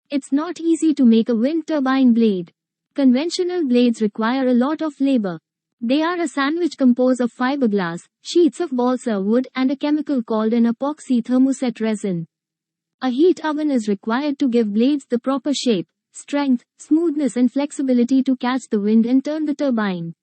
It's not easy to make a wind turbine blade. Conventional blades require a lot of labor. They are a sandwich composed of fiberglass, sheets of balsa wood and a chemical called an epoxy thermoset resin. A heat oven is required to give blades the proper shape, strength, smoothness and flexibility to catch the wind and turn the turbine.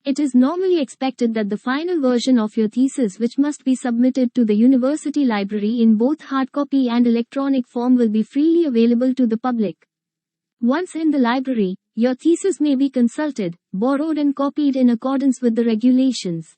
It is normally expected that the final version of your thesis, which must be submitted to the university library in both hard copy and electronic form, will be freely available to the public. Once in the library, your thesis may be consulted, borrowed and copied in accordance with the regulations.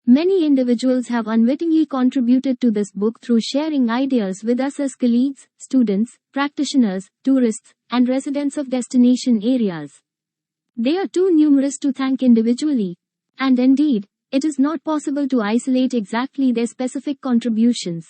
Many individuals have unwittingly contributed to this book through sharing ideas with us as colleagues, students, practitioners, tourists, and residents of destination areas. They are too numerous to thank individually. And indeed, it is not possible to isolate exactly their specific contributions.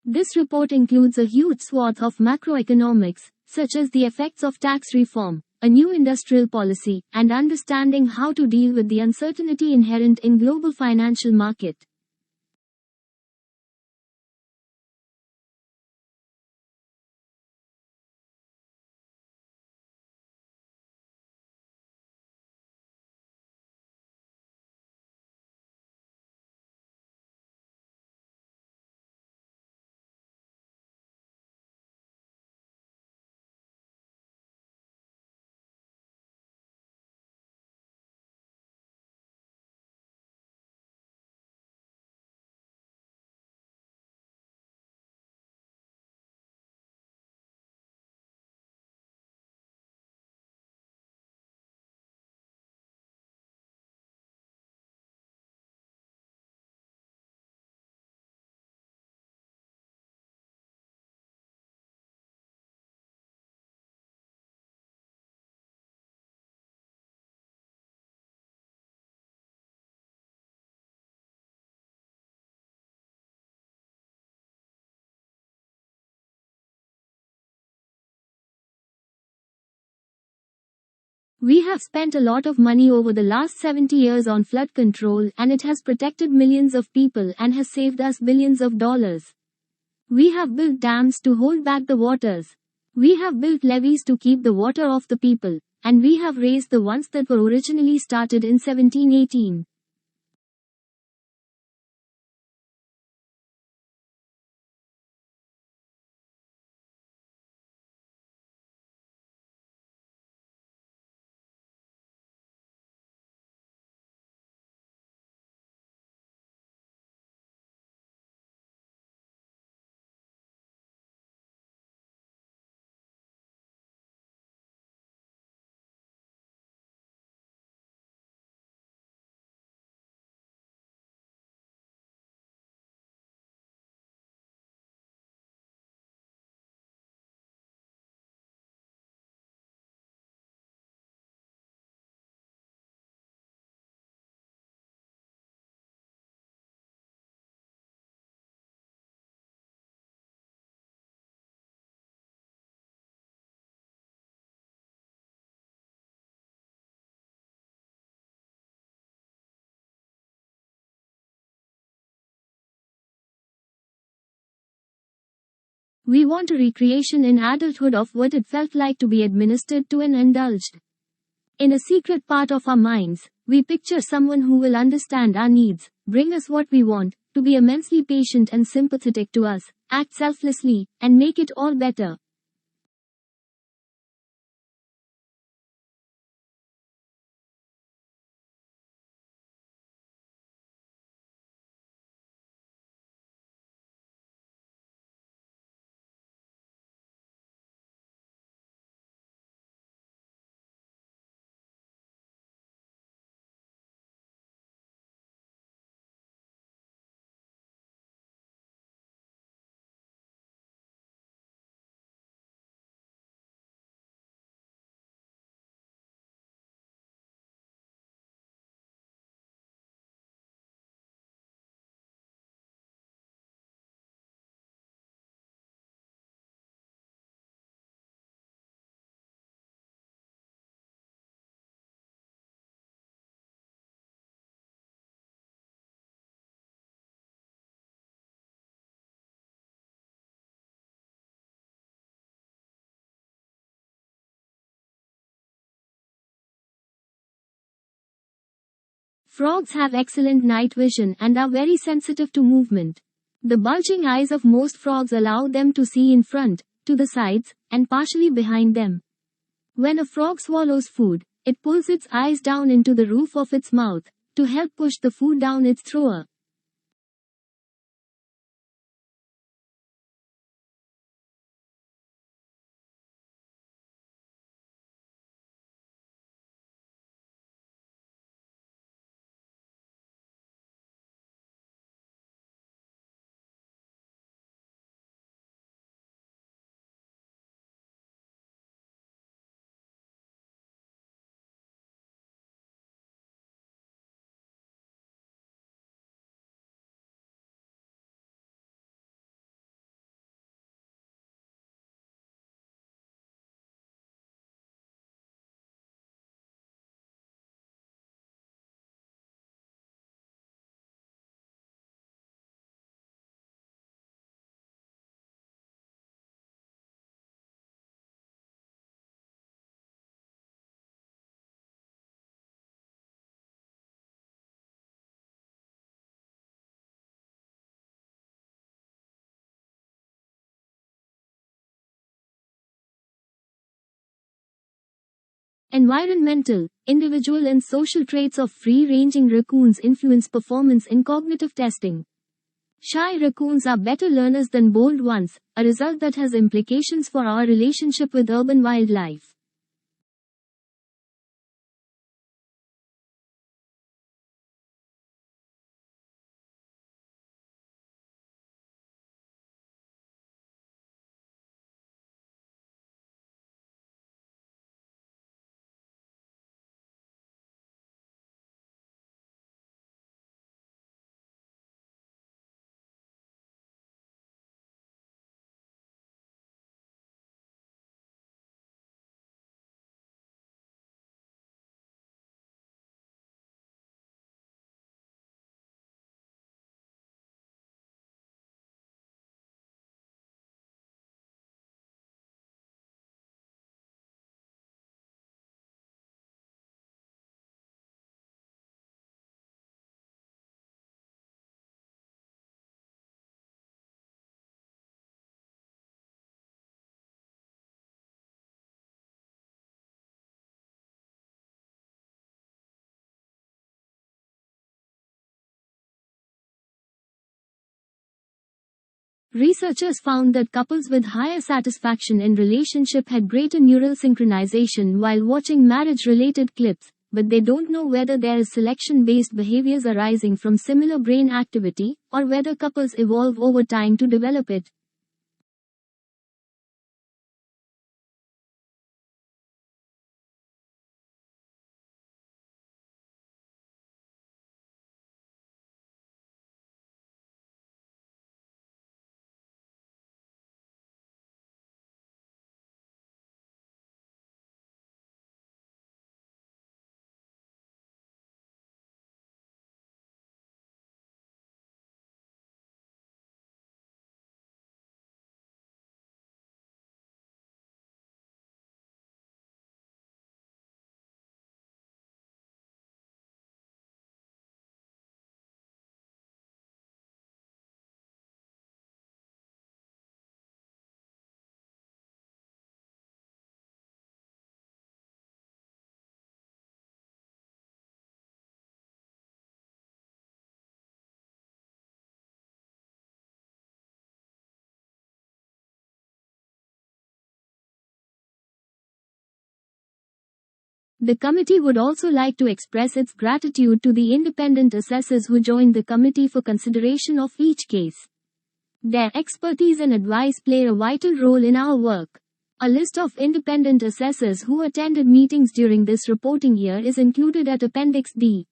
This report includes a huge swath of macroeconomics, such as the effects of tax reform, a new industrial policy, and understanding how to deal with the uncertainty inherent in global financial market. We have spent a lot of money over the last 70 years on flood control, and it has protected millions of people and has saved us billions of dollars. We have built dams to hold back the waters. We have built levees to keep the water off the people, and we have raised the ones that were originally started in 1718. We want a recreation in adulthood of what it felt like to be administered to and indulged. In a secret part of our minds, we picture someone who will understand our needs, bring us what we want, to be immensely patient and sympathetic to us, act selflessly, and make it all better. Frogs have excellent night vision and are very sensitive to movement. The bulging eyes of most frogs allow them to see in front, to the sides, and partially behind them. When a frog swallows food, it pulls its eyes down into the roof of its mouth to help push the food down its throat. Environmental, individual and social traits of free-ranging raccoons influence performance in cognitive testing. Shy raccoons are better learners than bold ones, a result that has implications for our relationship with urban wildlife. Researchers found that couples with higher satisfaction in relationship had greater neural synchronization while watching marriage-related clips, but they don't know whether there is selection-based behaviors arising from similar brain activity, or whether couples evolve over time to develop it. The committee would also like to express its gratitude to the independent assessors who joined the committee for consideration of each case. Their expertise and advice play a vital role in our work. A list of independent assessors who attended meetings during this reporting year is included at Appendix D.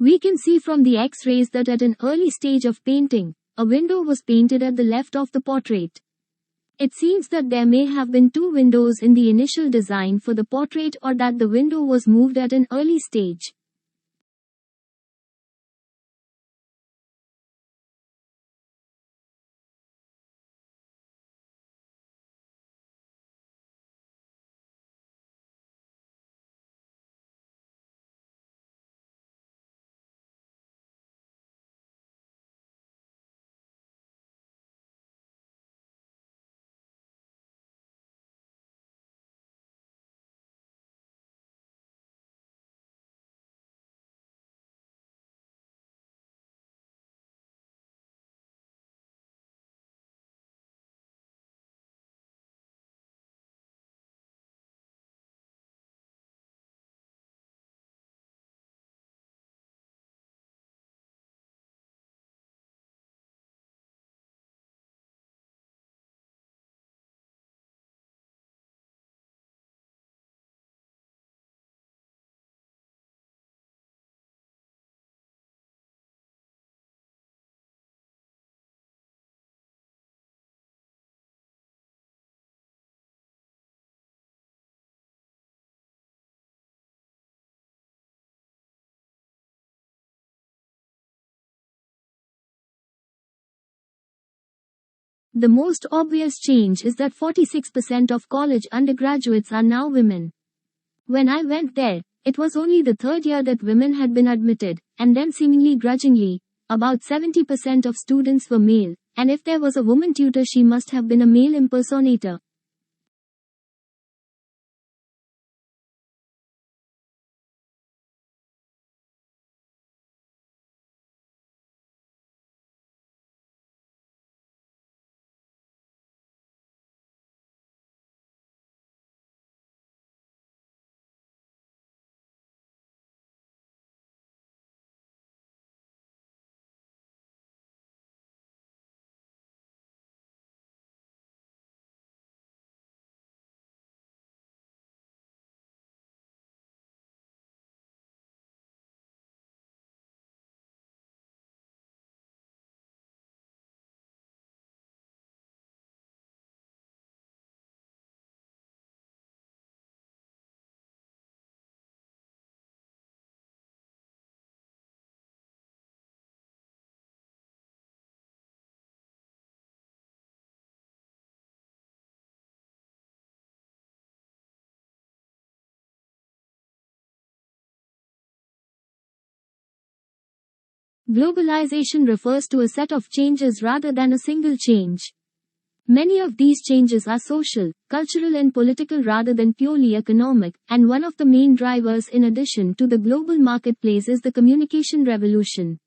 We can see from the X-rays that at an early stage of painting, a window was painted at the left of the portrait. It seems that there may have been two windows in the initial design for the portrait, or that the window was moved at an early stage. The most obvious change is that 46% of college undergraduates are now women. When I went there, it was only the third year that women had been admitted, and then seemingly grudgingly, about 70% of students were male, and if there was a woman tutor, she must have been a male impersonator. Globalization refers to a set of changes rather than a single change. Many of these changes are social, cultural and political rather than purely economic, and one of the main drivers in addition to the global marketplace is the communication revolution.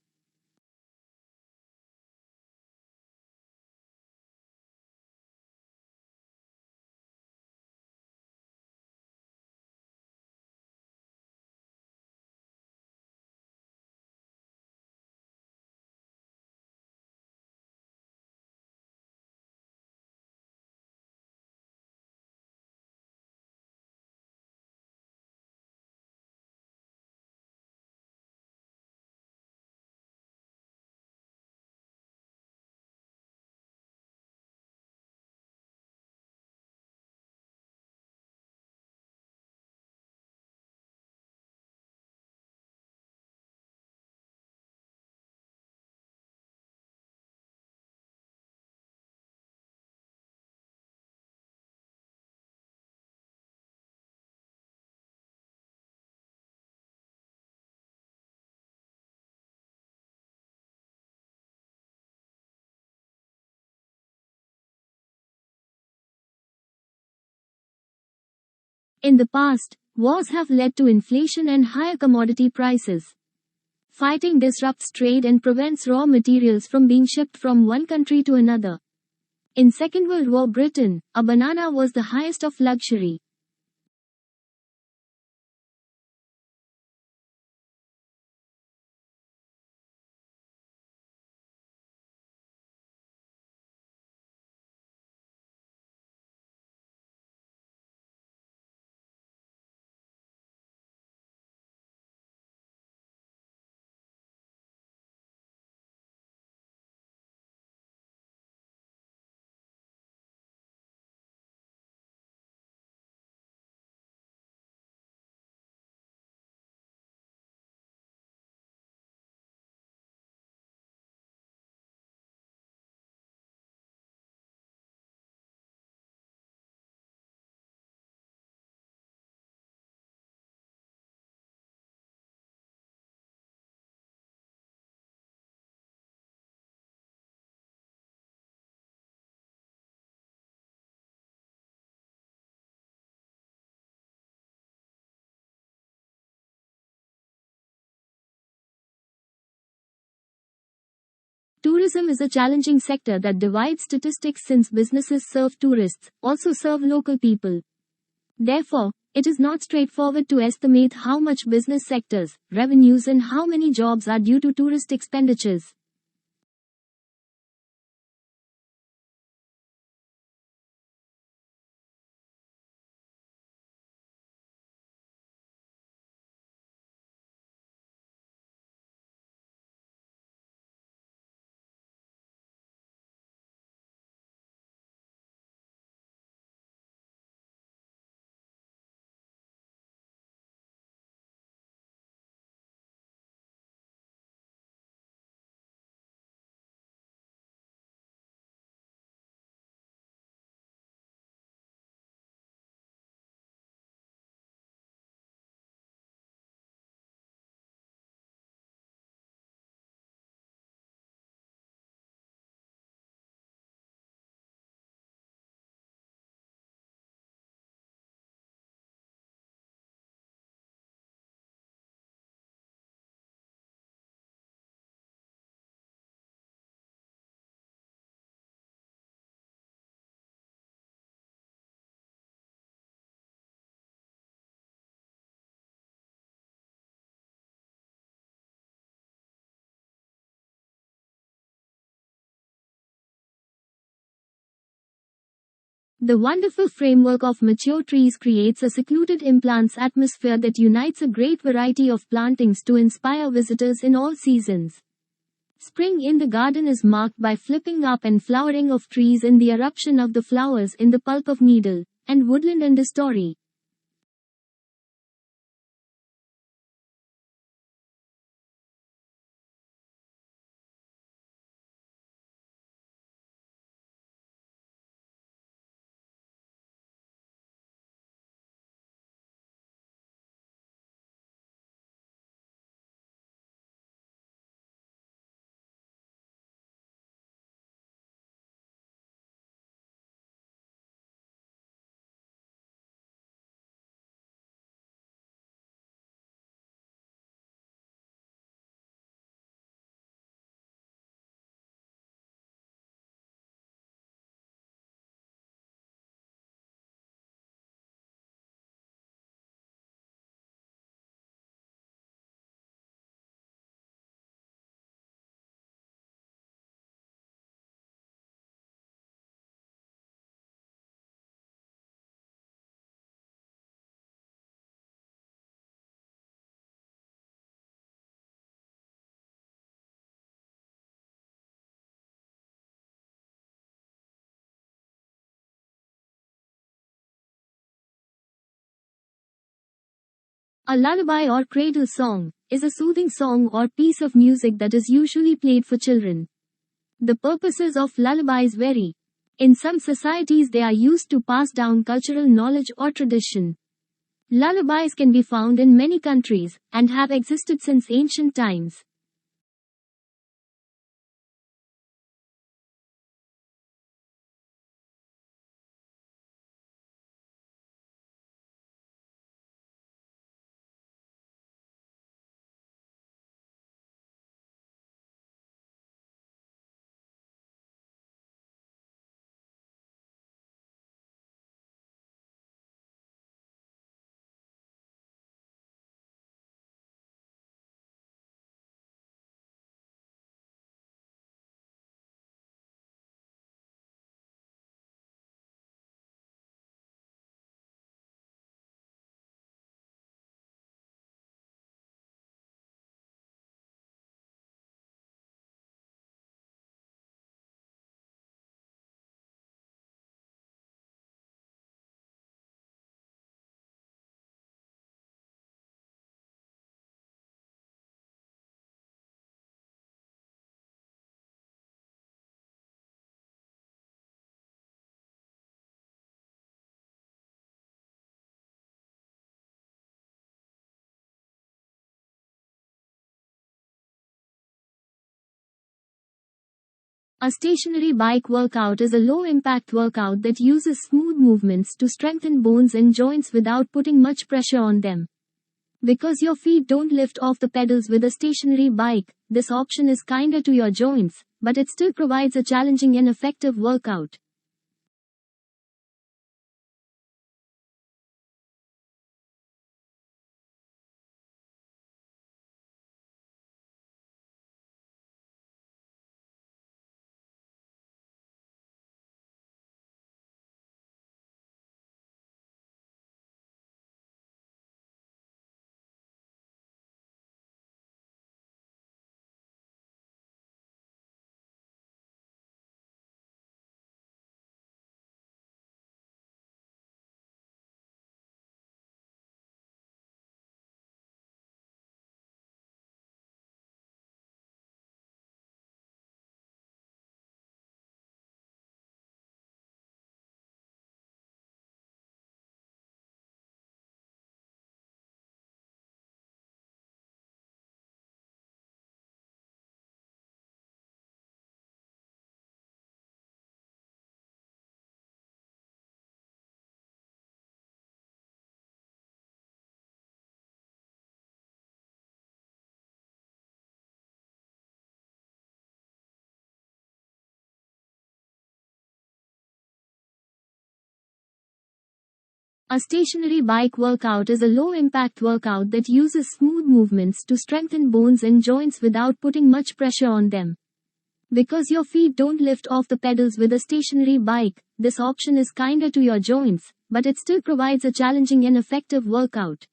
In the past, wars have led to inflation and higher commodity prices. Fighting disrupts trade and prevents raw materials from being shipped from one country to another. In Second World War Britain, a banana was the highest of luxury. Tourism is a challenging sector that divides statistics since businesses serve tourists, also serve local people. Therefore, it is not straightforward to estimate how much business sectors, revenues and how many jobs are due to tourist expenditures. The wonderful framework of mature trees creates a secluded implants atmosphere that unites a great variety of plantings to inspire visitors in all seasons. Spring in the garden is marked by flipping up and flowering of trees in the eruption of the flowers in the pulp of needle, and woodland and the story. A lullaby or cradle song is a soothing song or piece of music that is usually played for children. The purposes of lullabies vary. In some societies, they are used to pass down cultural knowledge or tradition. Lullabies can be found in many countries and have existed since ancient times. A stationary bike workout is a low-impact workout that uses smooth movements to strengthen bones and joints without putting much pressure on them. Because your feet don't lift off the pedals with a stationary bike, this option is kinder to your joints, but it still provides a challenging and effective workout. A stationary bike workout is a low-impact workout that uses smooth movements to strengthen bones and joints without putting much pressure on them. Because your feet don't lift off the pedals with a stationary bike, this option is kinder to your joints, but it still provides a challenging and effective workout.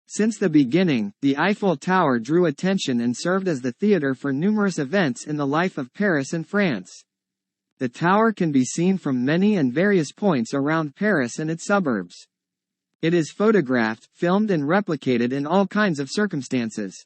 Since the beginning, the Eiffel Tower drew attention and served as the theater for numerous events in the life of Paris and France. The tower can be seen from many and various points around Paris and its suburbs. It is photographed, filmed and replicated in all kinds of circumstances.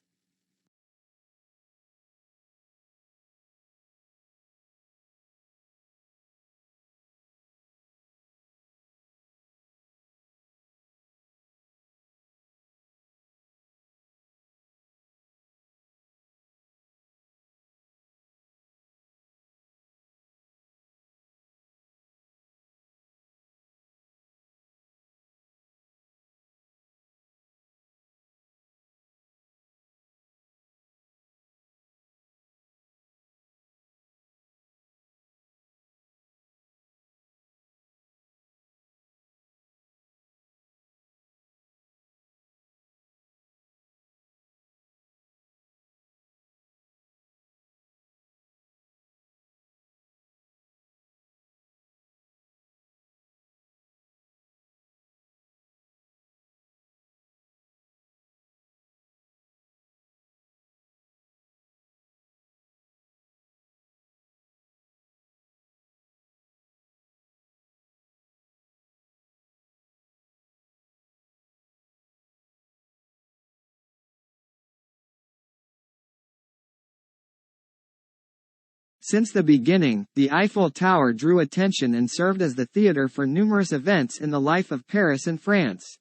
Since the beginning, the Eiffel Tower drew attention and served as the theater for numerous events in the life of Paris and France.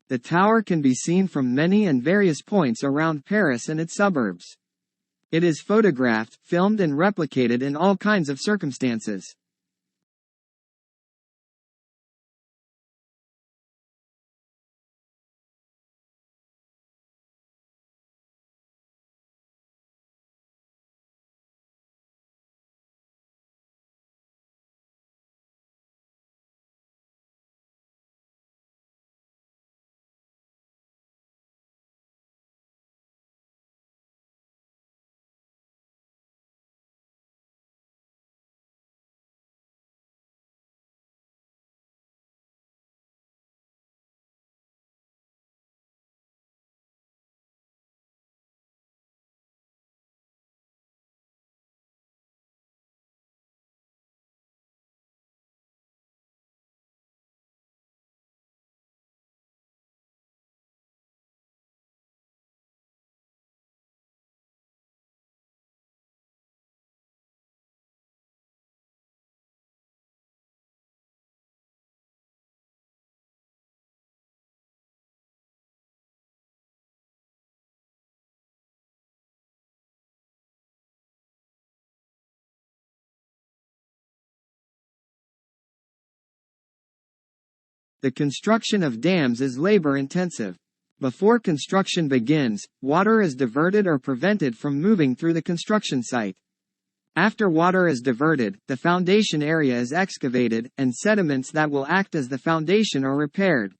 The tower can be seen from many and various points around Paris and its suburbs. It is photographed, filmed and replicated in all kinds of circumstances. The construction of dams is labor-intensive. Before construction begins, water is diverted or prevented from moving through the construction site. After water is diverted, the foundation area is excavated, and sediments that will act as the foundation are repaired.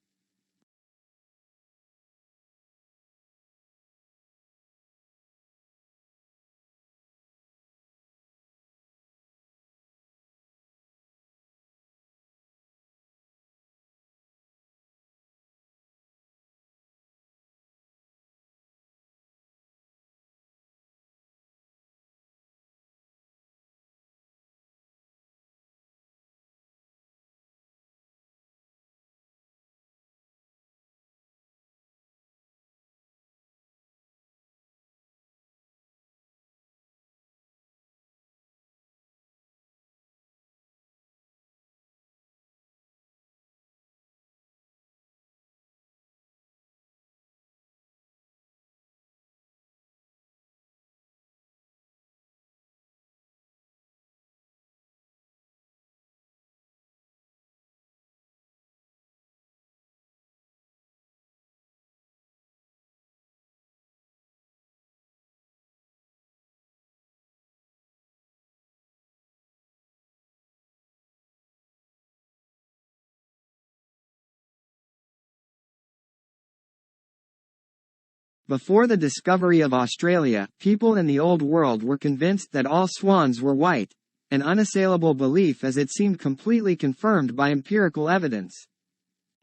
Before the discovery of Australia, people in the Old World were convinced that all swans were white, an unassailable belief as it seemed completely confirmed by empirical evidence.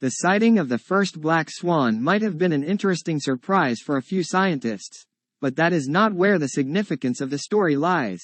The sighting of the first black swan might have been an interesting surprise for a few scientists, but that is not where the significance of the story lies.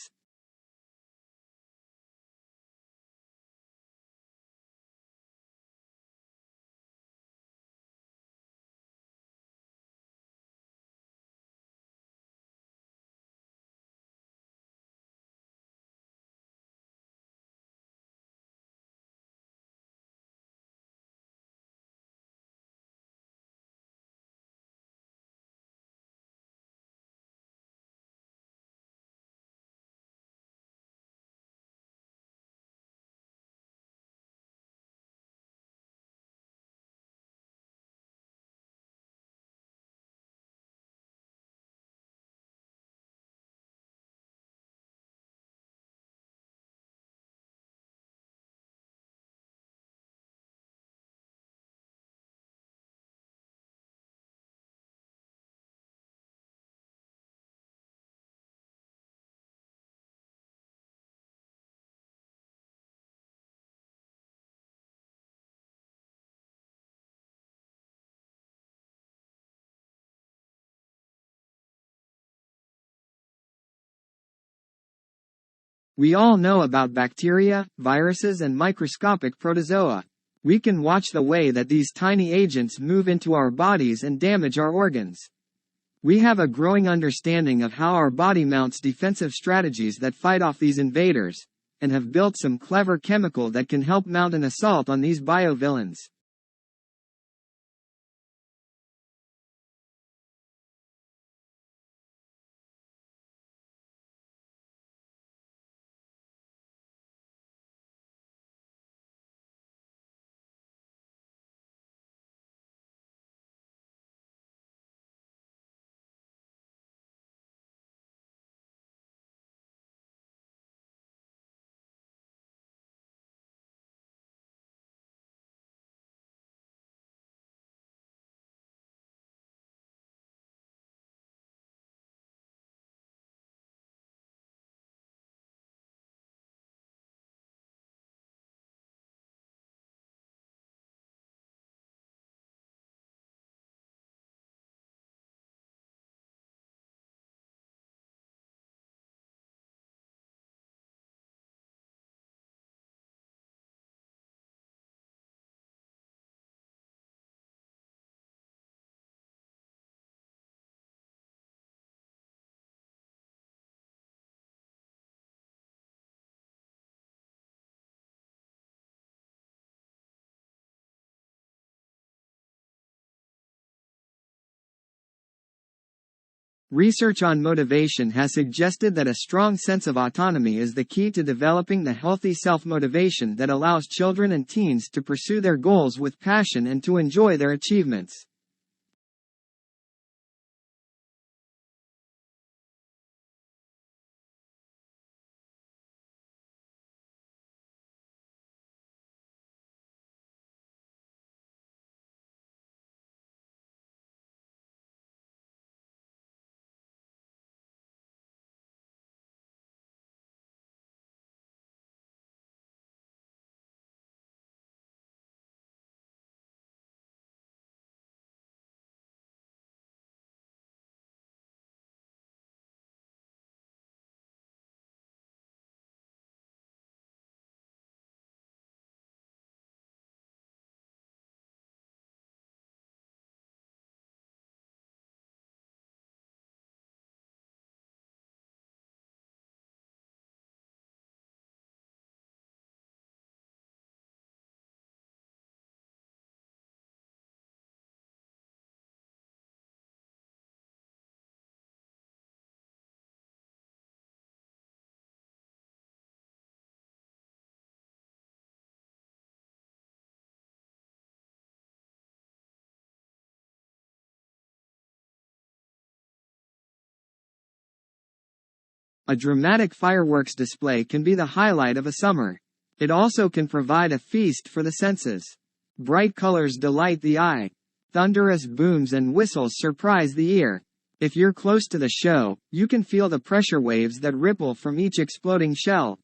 We all know about bacteria, viruses, and microscopic protozoa. We can watch the way that these tiny agents move into our bodies and damage our organs. We have a growing understanding of how our body mounts defensive strategies that fight off these invaders, and have built some clever chemical that can help mount an assault on these biovillains. Research on motivation has suggested that a strong sense of autonomy is the key to developing the healthy self-motivation that allows children and teens to pursue their goals with passion and to enjoy their achievements. A dramatic fireworks display can be the highlight of a summer. It also can provide a feast for the senses. Bright colors delight the eye. Thunderous booms and whistles surprise the ear. If you're close to the show, you can feel the pressure waves that ripple from each exploding shell.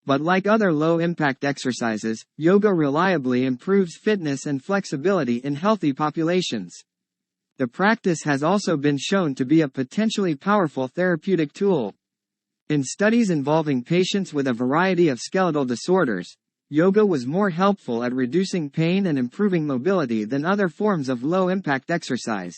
But like other low-impact exercises, yoga reliably improves fitness and flexibility in healthy populations. The practice has also been shown to be a potentially powerful therapeutic tool. In studies involving patients with a variety of skeletal disorders, yoga was more helpful at reducing pain and improving mobility than other forms of low-impact exercise.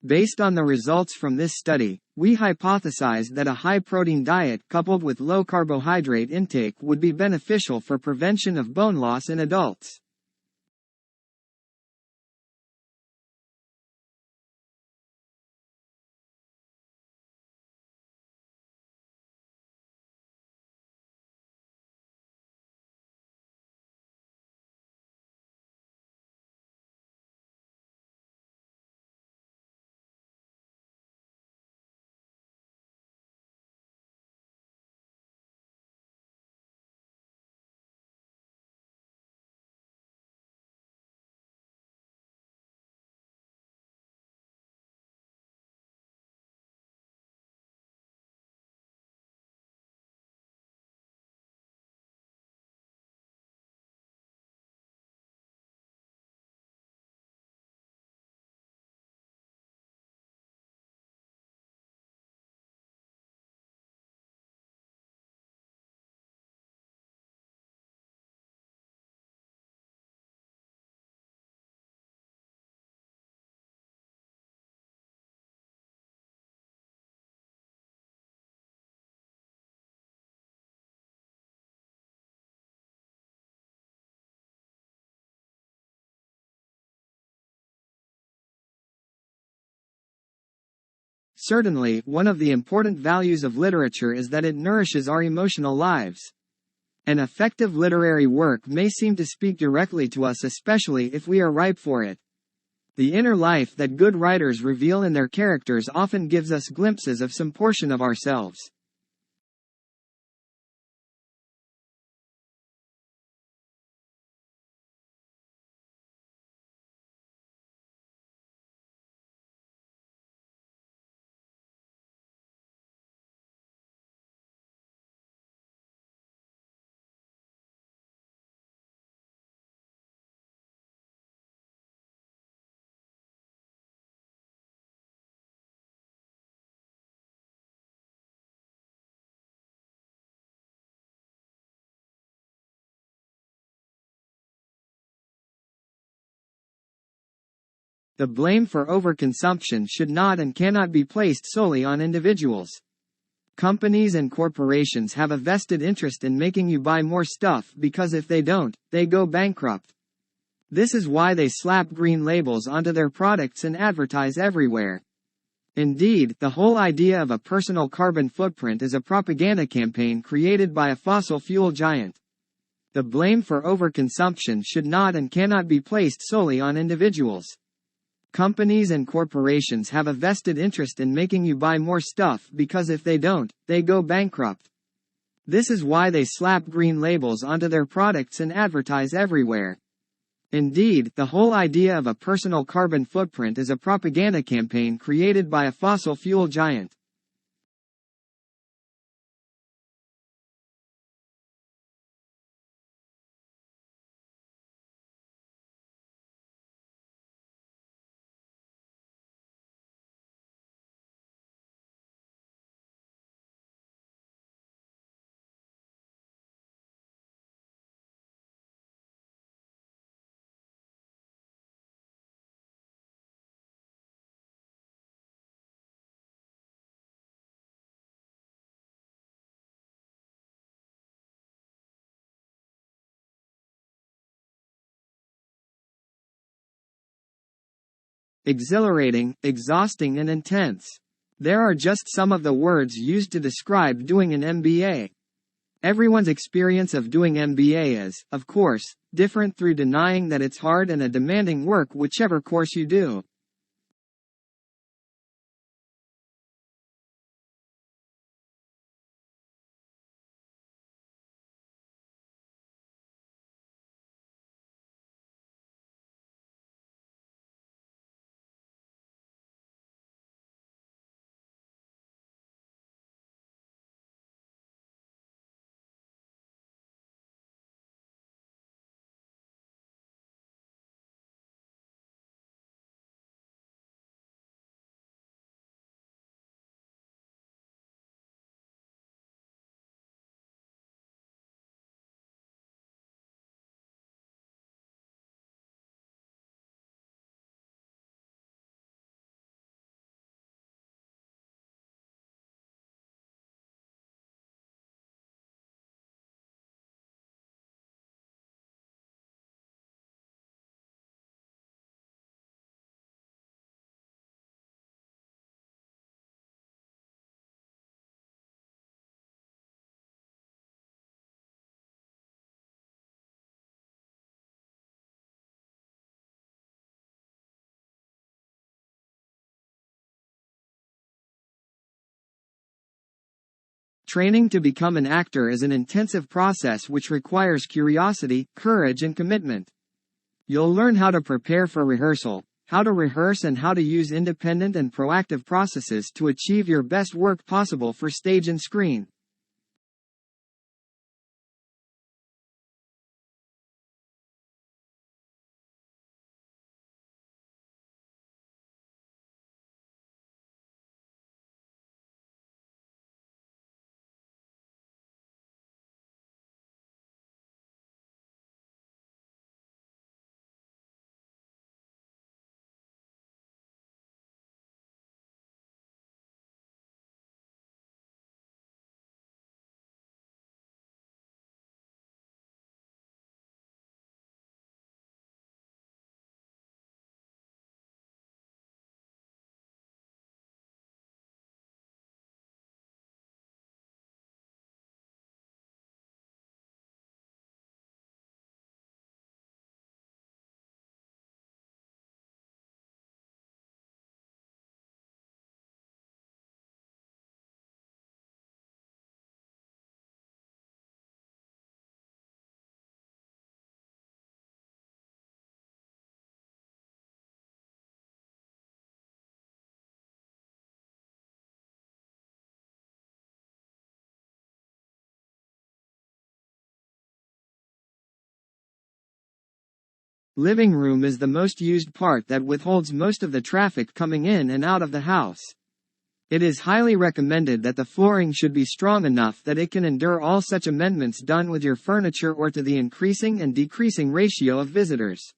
Based on the results from this study, we hypothesized that a high-protein diet coupled with low carbohydrate intake would be beneficial for prevention of bone loss in adults. Certainly, one of the important values of literature is that it nourishes our emotional lives. An effective literary work may seem to speak directly to us, especially if we are ripe for it. The inner life that good writers reveal in their characters often gives us glimpses of some portion of ourselves. The blame for overconsumption should not and cannot be placed solely on individuals. Companies and corporations have a vested interest in making you buy more stuff because if they don't, they go bankrupt. This is why they slap green labels onto their products and advertise everywhere. Indeed, the whole idea of a personal carbon footprint is a propaganda campaign created by a fossil fuel giant. The blame for overconsumption should not and cannot be placed solely on individuals. Companies and corporations have a vested interest in making you buy more stuff because if they don't, they go bankrupt. This is why they slap green labels onto their products and advertise everywhere. Indeed, the whole idea of a personal carbon footprint is a propaganda campaign created by a fossil fuel giant. exhilarating, exhausting and intense. There are just some of the words used to describe doing an MBA. Everyone's experience of doing MBA is, of course, different through denying that it's hard and a demanding work whichever course you do. Training to become an actor is an intensive process which requires curiosity, courage and commitment. You'll learn how to prepare for rehearsal, how to rehearse and how to use independent and proactive processes to achieve your best work possible for stage and screen. Living room is the most used part that withholds most of the traffic coming in and out of the house. It is highly recommended that the flooring should be strong enough that it can endure all such amendments done with your furniture or to the increasing and decreasing ratio of visitors.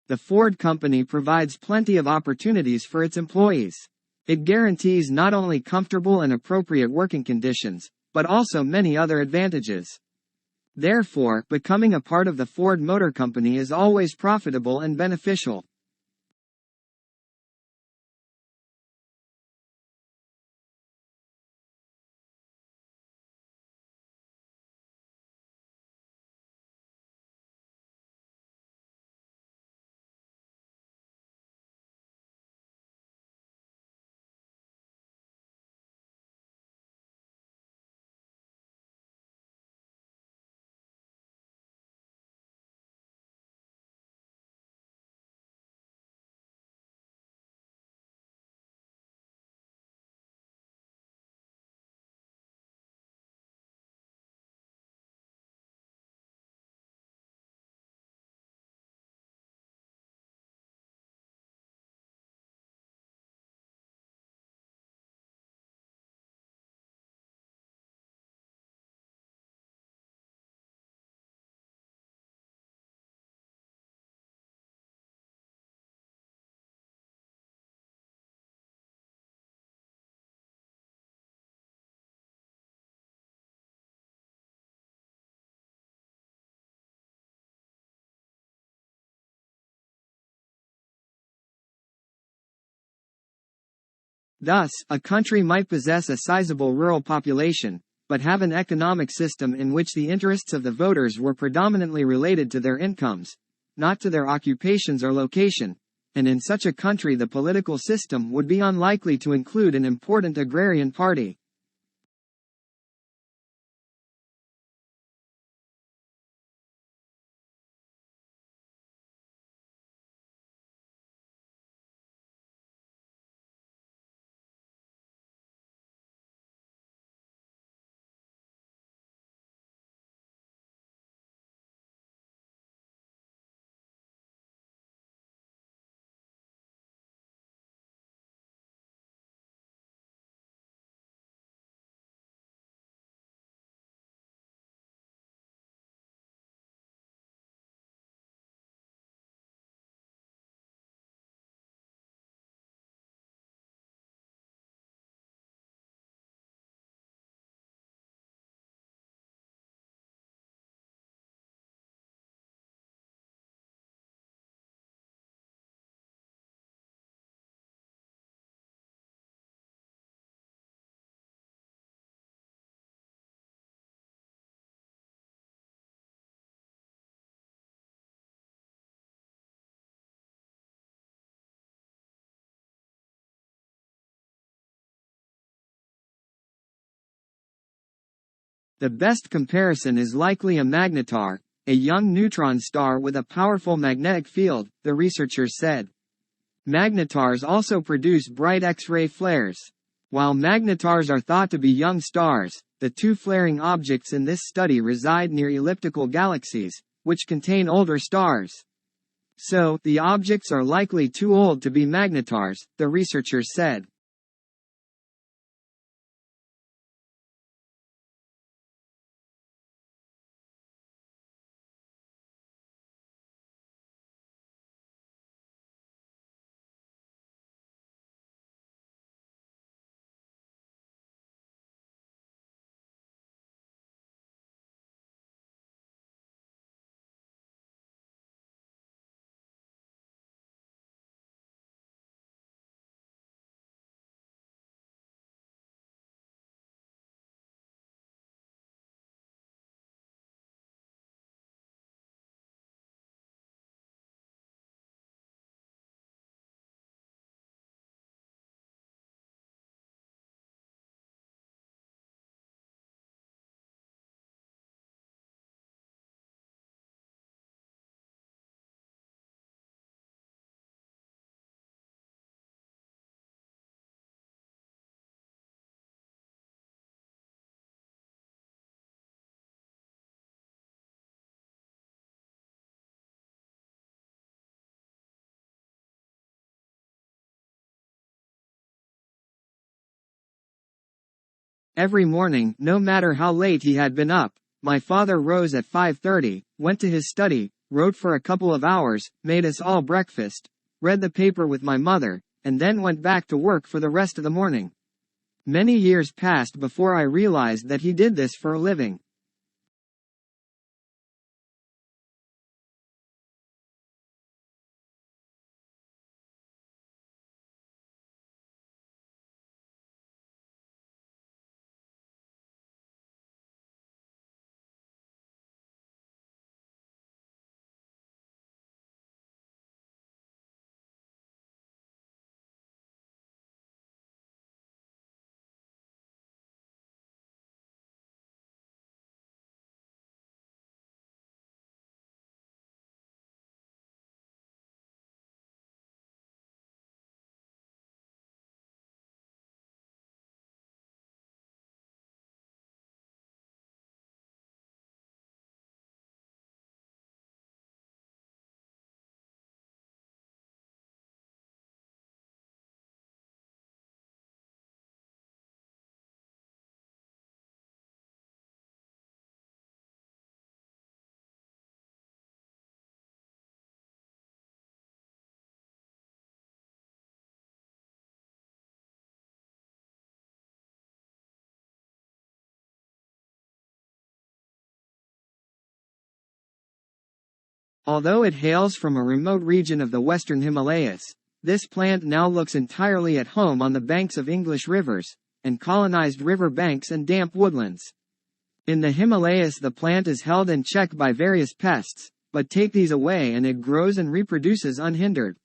The Ford company provides plenty of opportunities for its employees. It guarantees not only comfortable and appropriate working conditions, but also many other advantages. Therefore, becoming a part of the Ford Motor Company is always profitable and beneficial. Thus, a country might possess a sizable rural population, but have an economic system in which the interests of the voters were predominantly related to their incomes, not to their occupations or location, and in such a country the political system would be unlikely to include an important agrarian party. The best comparison is likely a magnetar, a young neutron star with a powerful magnetic field, the researchers said. Magnetars also produce bright X-ray flares. While magnetars are thought to be young stars, the two flaring objects in this study reside near elliptical galaxies, which contain older stars. So, the objects are likely too old to be magnetars, the researchers said. Every morning, no matter how late he had been up, my father rose at 5:30, went to his study, wrote for a couple of hours, made us all breakfast, read the paper with my mother, and then went back to work for the rest of the morning. Many years passed before I realized that he did this for a living. Although it hails from a remote region of the western Himalayas, this plant now looks entirely at home on the banks of English rivers, and colonized river banks and damp woodlands. In the Himalayas the plant is held in check by various pests, but take these away and it grows and reproduces unhindered.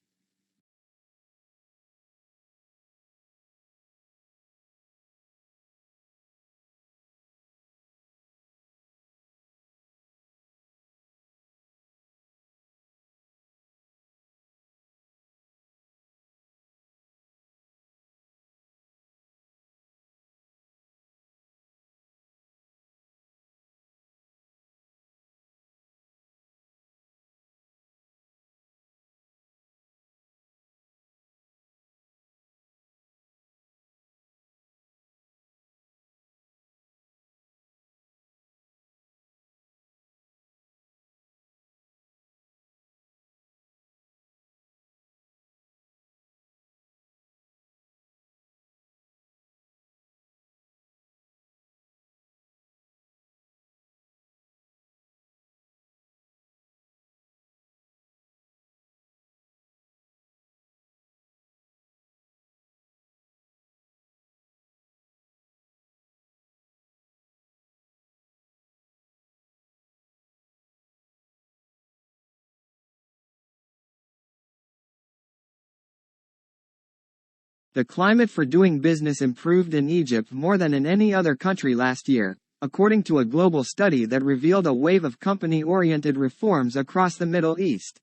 The climate for doing business improved in Egypt more than in any other country last year, according to a global study that revealed a wave of company-oriented reforms across the Middle East.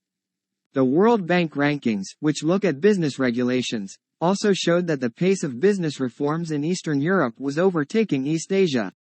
The World Bank rankings, which look at business regulations, also showed that the pace of business reforms in Eastern Europe was overtaking East Asia.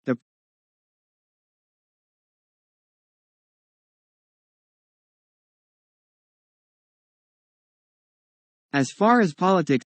The As far as politics